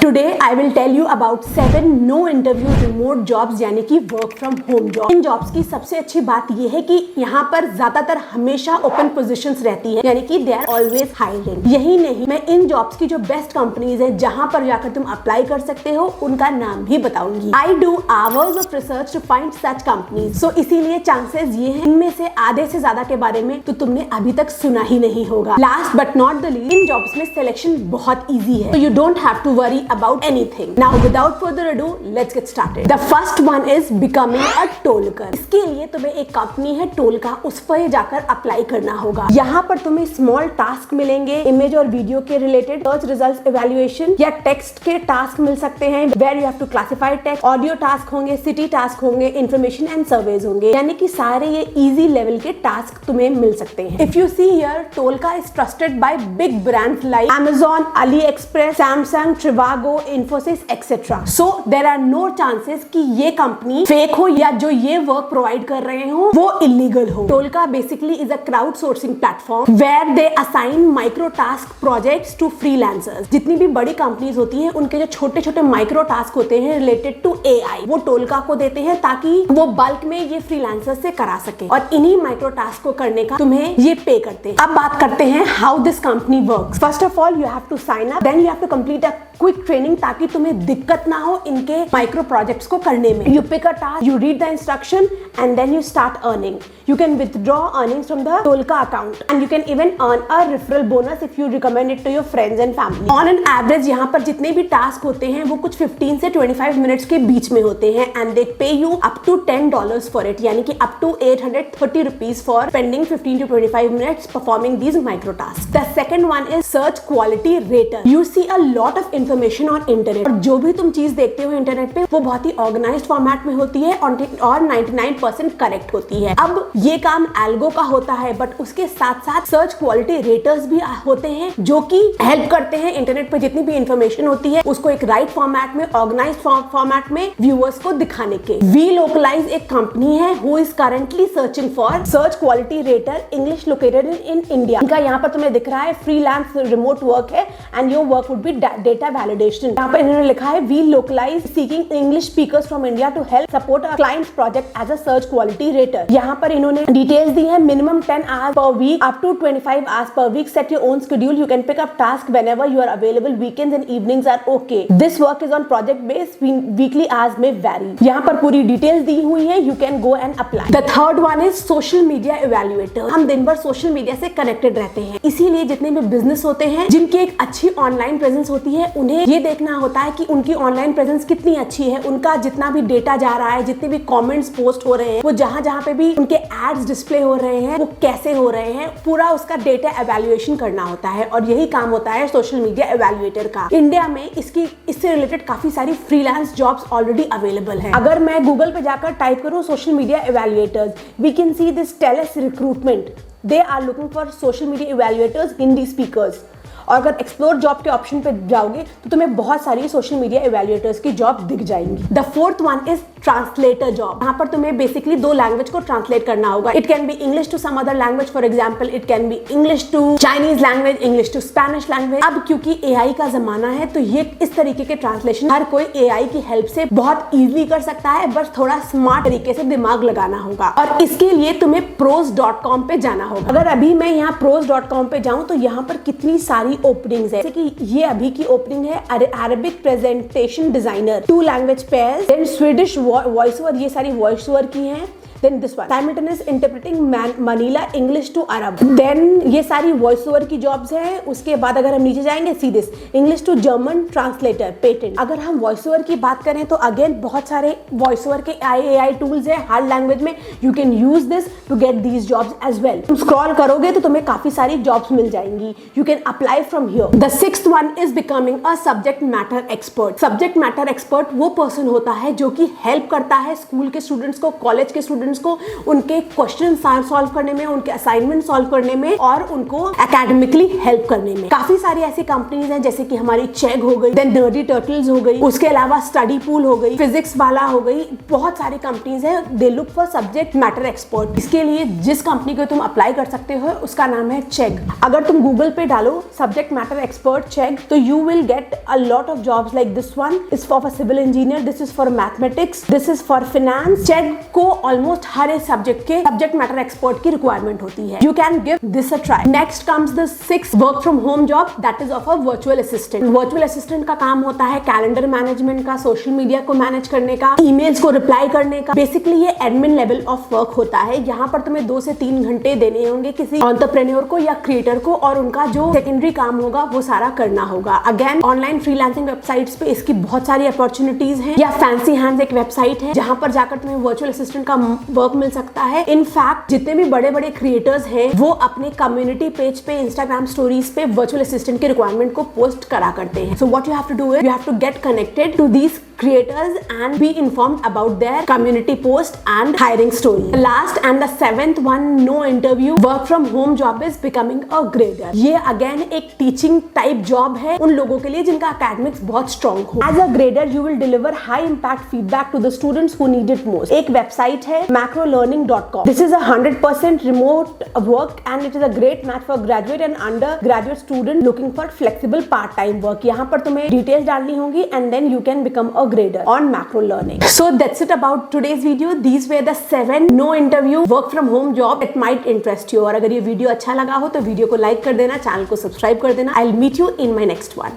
Today I will tell you about 7 no interview remote jobs यानी कि work from home job. इन jobs की सबसे अच्छी बात यह है कि यहाँ पर ज्यादातर हमेशा ओपन पोजीशंस रहती है, यानी कि दे आर ऑलवेज हायरिंग। यही नहीं, मैं इन जॉब्स की जो बेस्ट कंपनीज है जहां पर जाकर तुम अप्लाई कर सकते हो उनका नाम भी बताऊंगी। I do hours of research to find such companies, so इसीलिए चांसेस ये हैं इनमें से आधे से ज्यादा के बारे में तो तुमने अभी तक सुना ही नहीं होगा। Last but not the least, in jobs में सिलेक्शन बहुत ईजी है, so you don't have to worry about anything. Now without further ado, let's get started. The first one is becoming a टोलकर। इसके लिए तुम्हें एक कंपनी है टोलका, उस पर जाकर अप्लाई करना होगा। यहाँ पर तुम्हें स्मॉल टास्क मिलेंगे, इमेज और वीडियो के रिलेटेड, सर्च रिजल्ट इवैल्यूएशन या टेक्स्ट के टास्क मिल सकते हैं, where you have to classify text, audio task होंगे, सिटी टास्क होंगे, इन्फॉर्मेशन एंड सर्वेज होंगे, यानी कि सारे ये इजी लेवल के टास्क तुम्हें मिल सकते हैं। If you see here, Toloka is trusted by big brands like Amazon, AliExpress, Samsung, Trivago, Infosys, etc. So there are no chances कि ये कंपनी फेक हो या जो ये वर्क प्रोवाइड कर रहे हो वो इलीगल हो। Toloka basically is a crowd sourcing platform where they assign micro task projects to freelancers. जितनी भी बड़ी कंपनीज होती है उनके जो छोटे छोटे माइक्रो टास्क होते हैं रिलेटेड टू AI, वो टोलका को देते हैं ताकि वो बल्क में ये फ्रीलांसर्स से करा सके, और इन्हीं माइक्रो टास्क को करने का तुम्हें ये पे करते हैं। अब बात करते हैं how this company works. First of all you have to sign up, then you have to complete a quick training ताकि तुम्हें दिक्कत ना हो इनके माइक्रो प्रोजेक्ट्स को करने में। You pick a task, you read the instruction and then you start earning. You can withdraw earnings from the Toloka account and you can even earn a referral bonus if you recommend it to your friends and family. On an average यहाँ पर जितने भी task होते हैं वो कुछ 15 से 25 minutes के बीच में होते हैं and they pay you up to $10 for it, यानी कि up to 830 rupees for spending 15 to 25 minutes performing these micro task. The second one is search quality rater. You see a lot of information on internet, और जो भी तुम चीज देखते हो internet पे वो बहुत ही ऑर्गेनाइज्ड फॉर्मेट में होती है और 99% करेक्ट होती है। अब ये काम एल्गो का होता है, बट उसके साथ साथ सर्च क्वालिटी रेटर्स भी होते हैं जो कि हेल्प करते हैं इंटरनेट पे जितनी भी इंफॉर्मेशन होती है उसको एक राइट फॉर्मेट में, ऑर्गेनाइज्ड फॉर्मेट में व्यूअर्स को दिखाने के। वी लोकलाइज एक कंपनी है who is currently searching for search quality rater English located in India. इनका यहाँ पर तुम्हें दिख रहा है फ्रीलांस रिमोट वर्क है and your work would be data validation. यहाँ पर इन्होंने लिखा है Welocalize seeking English speakers from India to help support a client's project as a search quality rater. यहाँ पर इन्होंने डिटेल्स दी है, minimum 10 hours per week up to 25 hours per week, set your own schedule, you can pick up task whenever you are available, weekends and evenings are okay, this work is on project based, weekly hours में vary. यहाँ पर पूरी details दी हुई है, you can go and apply. The third one is social media evaluator. हम दिन भर सोशल मीडिया से कनेक्टेड रहते हैं, इसीलिए जितने भी बिजनेस होते हैं जिनकी एक अच्छी ऑनलाइन प्रेजेंस होती है उन्हें ये देखना होता है कि उनकी ऑनलाइन प्रेजेंस कितनी अच्छी है, उनका जितना भी डेटा जा रहा है, जितने भी कमेंट्स पोस्ट हो रहे हैं, वो जहां जहां पे भी उनके एड्स डिस्प्ले हो रहे हैं वो कैसे हो रहे हैं, पूरा उसका डेटा एवैल्यूएशन करना होता है, और यही काम होता है सोशल मीडिया इवैल्यूएटर का। इंडिया में इससे रिलेटेड काफी सारी फ्रीलांस जॉब्स ऑलरेडी अवेलेबल है। अगर मैं गूगल पे जाकर टाइप करूं social media evaluators, we can see this Telus recruitment, they are looking for social media evaluators Hindi speakers. और अगर एक्सप्लोर जॉब के ऑप्शन पे जाओगे तो तुम्हें बहुत सारी सोशल मीडिया इवैल्यूएटर्स की जॉब दिख जाएंगी। The fourth one is translator job. यहाँ पर तुम्हें बेसिकली 2 लैंग्वेज को ट्रांसलेट करना होगा। It can be English to some other language, for example it can be English to Chinese language, English to Spanish language. अब क्योंकि AI का जमाना है तो ये इस तरीके के ट्रांसलेशन हर कोई AI की हेल्प से बहुत ईजिली कर सकता है, बस थोड़ा स्मार्ट तरीके से दिमाग लगाना होगा, और इसके लिए तुम्हें pros.com पे जाना होगा। अगर अभी मैं यहाँ pros.com पे जाऊँ तो यहाँ पर कितनी सारी ओपनिंग है, जैसे कि ये अभी की ओपनिंग है Arabic presentation designer, 2 language pairs, then Swedish voice over, ये सारी वॉइस ओवर की हैं, then this one simultaneous interpreting Manila English to Arab, then ये सारी वॉइस ओवर की जॉब्स हैं। उसके बाद अगर हम नीचे जाएंगे see this English to German translator patent. अगर हम वॉइस ओवर की बात करें तो अगेन बहुत सारे वॉइस ओवर के AI टूल्स हैं हर लैंग्वेज में, you can use this to get these jobs as well. तुम स्क्रॉल करोगे तो तुम्हें काफी सारी जॉब्स मिल जाएंगी, you can apply from here. The sixth one is becoming a subject matter expert. Subject matter expert वो पर्सन होता है जो कि हेल्प करता है स्कूल के स्टूडेंट्स को, कॉलेज के स्टूडेंट्स स्टूडेंट्स को उनके क्वेश्चन सॉल्व करने में, उनके असाइनमेंट सॉल्व करने में और उनको एकेडमिकली हेल्प करने में। काफी सारी ऐसी कंपनीज हैं जैसे कि हमारी चेग हो गई, देन नर्डी टर्टल्स हो गई, उसके अलावा स्टडी पूल हो गई, फिजिक्स वाला हो गई, बहुत सारी कंपनीज हैं। They look for subject matter expert. इसके लिए जिस कंपनी को तुम अप्लाई कर सकते हो उसका नाम है चेग। अगर तुम गूगल पे डालो सब्जेक्ट मैटर एक्सपर्ट चेग तो you will get a lot of jobs like this one is for civil engineer, this is for mathematics, this is for finance. Chegg को ऑलमोस्ट हर एक सब्जेक्ट के subject matter expert की requirement होती है। You can give this a try. Next comes the 6th work from home job, that is of a virtual assistant. Virtual assistant का काम होता है कैलेंडर मैनेजमेंट का, सोशल मीडिया को मैनेज करने का, ईमेल्स को रिप्लाई करने का। बेसिकली ये एडमिन लेवल ऑफ वर्क होता है। यहाँ पर तुम्हें 2 से 3 घंटे देने होंगे किसी एंटरप्रेन्योर को या क्रिएटर को और उनका जो सेकेंडरी काम होगा वो सारा करना होगा। अगेन ऑनलाइन फ्रीलांसिंग वेबसाइट्स पे इसकी बहुत सारी अपॉर्चुनिटीज हैं, या फैंसी हैंड्स एक वेबसाइट है जहां पर जाकर तुम्हें वर्चुअल असिस्टेंट का वर्क मिल सकता है। इनफैक्ट जितने भी बड़े बड़े क्रिएटर्स हैं वो अपने कम्युनिटी पेज पे, इंस्टाग्राम स्टोरीज पे वर्चुअल असिस्टेंट की रिक्वायरमेंट को पोस्ट करा करते हैं। So what you have to do is you have to get connected to these creators and be informed about their community post and hiring story. The last and the 7th one, no interview work from home job is becoming a grader. ये again एक teaching type job है उन लोगों के लिए जिनका academics बहुत strong हो। As a grader you will deliver high impact feedback to the students who need it most. एक website है macrolearning.com. This is a 100% remote work and it is a great match for graduate and undergraduate student looking for flexible part-time work. यहाँ पर तुम्हें details डालनी होंगी and then you can become a grader on macro learning. So that's it about today's video. These were the 7 no interview work from home job that might interest you. और अगर ये video अच्छा लगा हो तो video को like कर देना, चैनल को सब्सक्राइब कर देना। I'll meet you in my next one.